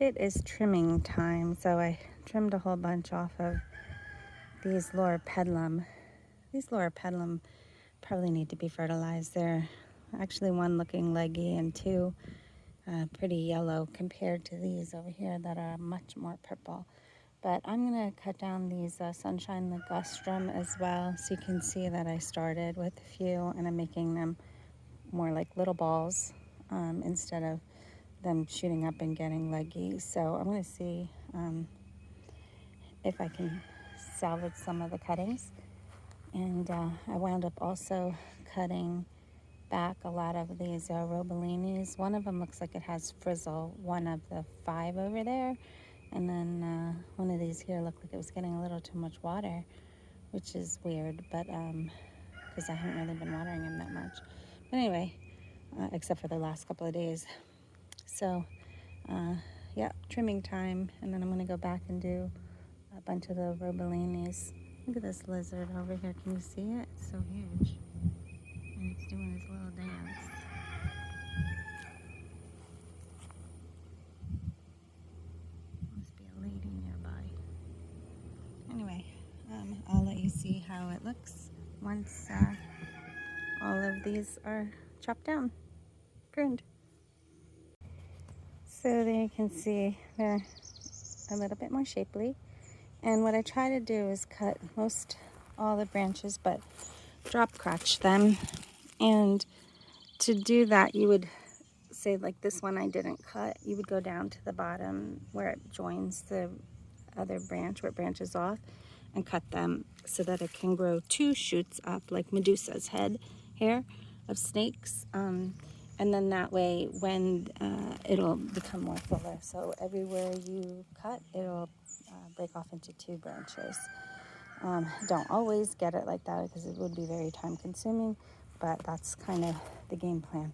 It is trimming time, so I trimmed a whole bunch off of these loropetalum. These loropetalum probably need to be fertilized. They're actually one looking leggy and two pretty yellow compared to these over here that are much more purple. But I'm going to cut down these sunshine ligustrum as well, so you can see that I started with a few and I'm making them more like little balls instead of them shooting up and getting leggy. So I'm going to see if I can salvage some of the cuttings. And I wound up also cutting back a lot of these robelinis. One of them looks like it has frizzle, one of the 5 over there. And then one of these here looked like it was getting a little too much water, which is weird, but because I haven't really been watering them that much. But anyway, except for the last couple of days. So, yeah, trimming time, and then I'm going to go back and do a bunch of the robelinis. Look at this lizard over here. Can you see it? It's so huge. And it's doing his little dance. Must be a lady nearby. Anyway, I'll let you see how it looks once all of these are chopped down, pruned. So there you can see they're a little bit more shapely. And what I try to do is cut most all the branches, but drop-crotch them. And to do that, you would say, like this one I didn't cut, you would go down to the bottom where it joins the other branch, where it branches off, and cut them so that it can grow 2 shoots up, like Medusa's head hair of snakes. And then that way, when it'll become more fuller. So everywhere you cut, it'll break off into 2 branches. Don't always get it like that because it would be very time consuming, but that's kind of the game plan.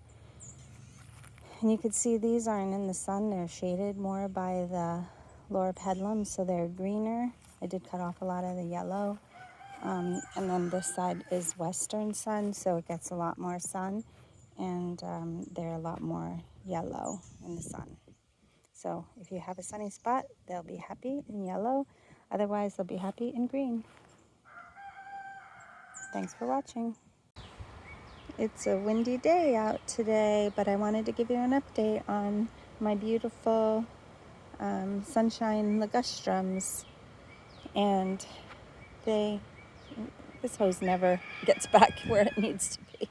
And you can see these aren't in the sun. They're shaded more by the loropetalum, so they're greener. I did cut off a lot of the yellow. And then this side is western sun, so it gets a lot more sun. And they're a lot more yellow in the sun. So if you have a sunny spot, they'll be happy in yellow. Otherwise, they'll be happy in green. Thanks for watching. It's a windy day out today, but I wanted to give you an update on my beautiful sunshine ligustrums. And this hose never gets back where it needs to be.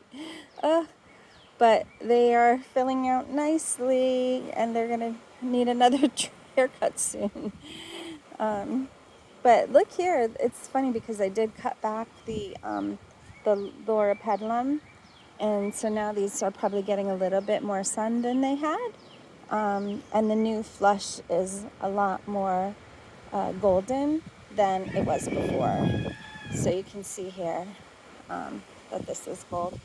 But they are filling out nicely, and they're gonna need another haircut soon. But look here, it's funny because I did cut back the loropetalum, and so now these are probably getting a little bit more sun than they had. And the new flush is a lot more golden than it was before. So you can see here that this is gold.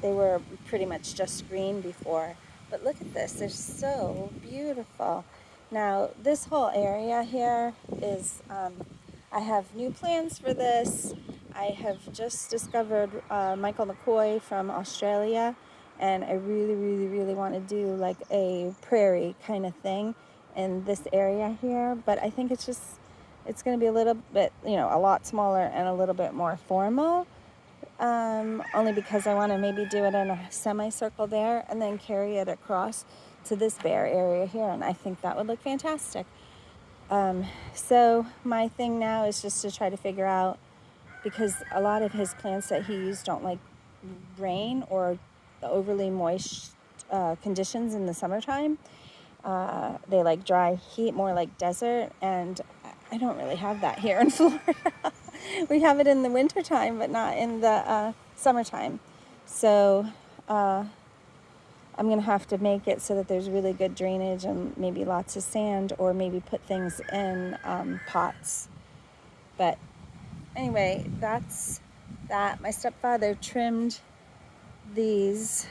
They were pretty much just green before, but look at this, they're so beautiful. Now this whole area here is, I have new plans for this. I have just discovered Michael McCoy from Australia, and I really want to do like a prairie kind of thing in this area here, but I think it's going to be a little bit, a lot smaller and a little bit more formal. Only because I want to maybe do it in a semicircle there and then carry it across to this bare area here, and I think that would look fantastic. So my thing now is just to try to figure out, because a lot of his plants that he used don't like rain or overly moist conditions in the summertime. They like dry heat, more like desert, and I don't really have that here in Florida. We have it in the wintertime, but not in the summertime. So I'm going to have to make it so that there's really good drainage and maybe lots of sand, or maybe put things in pots. But anyway, that's that. My stepfather trimmed these,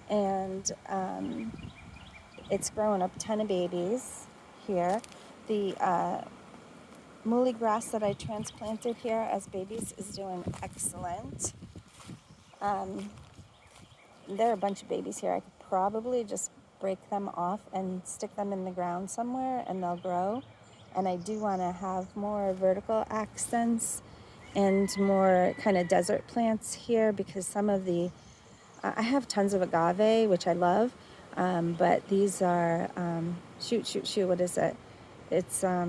and it's grown up a ton of babies here. The muhly grass that I transplanted here as babies is doing excellent. There are a bunch of babies here. I could probably just break them off and stick them in the ground somewhere and they'll grow. And I do want to have more vertical accents and more kind of desert plants here, because some of the, I have tons of agave, which I love, but these are, what is it? It's, I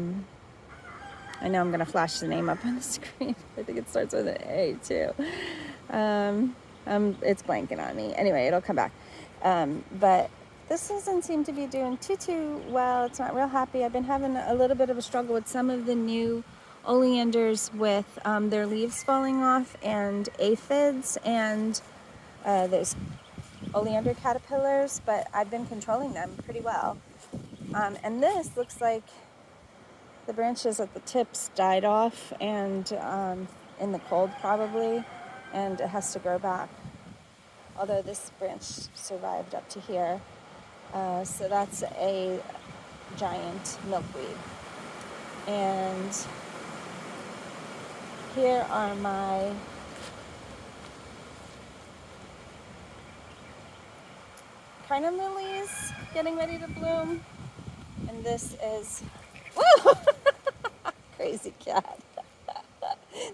know I'm going to flash the name up on the screen. I think it starts with an A too. It's blanking on me. Anyway, it'll come back. But this doesn't seem to be doing too well. It's not real happy. I've been having a little bit of a struggle with some of the new oleanders with their leaves falling off and aphids and those oleander caterpillars, but I've been controlling them pretty well. And this looks like the branches at the tips died off and in the cold probably, and it has to grow back. Although this branch survived up to here. So that's a giant milkweed. And here are my Crinum lilies getting ready to bloom. And this is, woo! Crazy cat.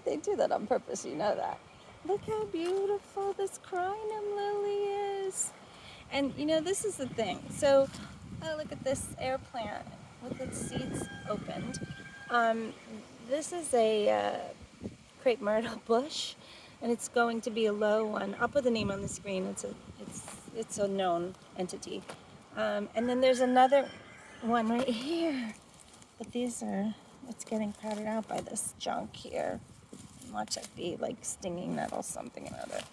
They do that on purpose, you know that. Look how beautiful this Crinum lily is. And you know, this is the thing. So, look at this air plant with its seeds opened. This is a crape myrtle bush, and it's going to be a low one. I'll put the name on the screen. It's a known entity. And then there's another one right here. But these are, it's getting crowded out by this junk here. Watch it be like stinging nettles, something or other.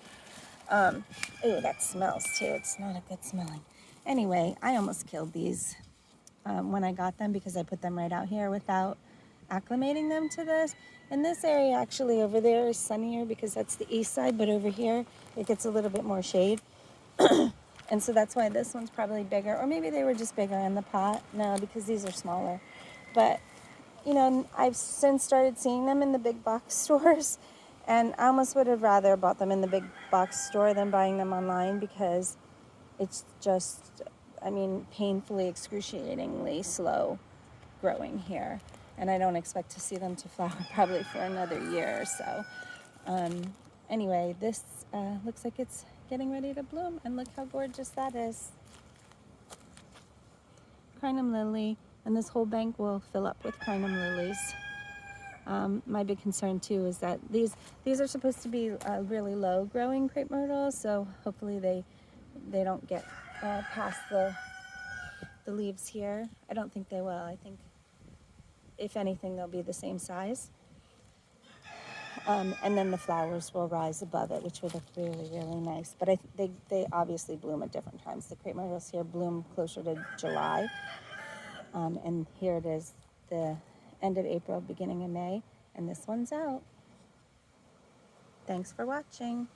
Ooh, that smells too. It's not a good smelling. Anyway, I almost killed these when I got them because I put them right out here without acclimating them to this. And this area actually over there is sunnier because that's the east side, but over here it gets a little bit more shade. And so that's why this one's probably bigger, or maybe they were just bigger in the pot. No, because these are smaller. But you know, I've since started seeing them in the big box stores, and I almost would have rather bought them in the big box store than buying them online, because it's just, I mean, painfully, excruciatingly slow growing here. And I don't expect to see them to flower probably for another year or so. Anyway, this looks like it's getting ready to bloom, and look how gorgeous that is. Crinum lily, and this whole bank will fill up with Crinum lilies. My big concern too is that these are supposed to be really low growing crepe myrtles, so hopefully they don't get past the leaves here. I don't think they will. I think if anything they'll be the same size. And then the flowers will rise above it, which would look really, really nice. But they obviously bloom at different times. The crepe myrtles here bloom closer to July. And here it is, the end of April, beginning of May, and this one's out. Thanks for watching.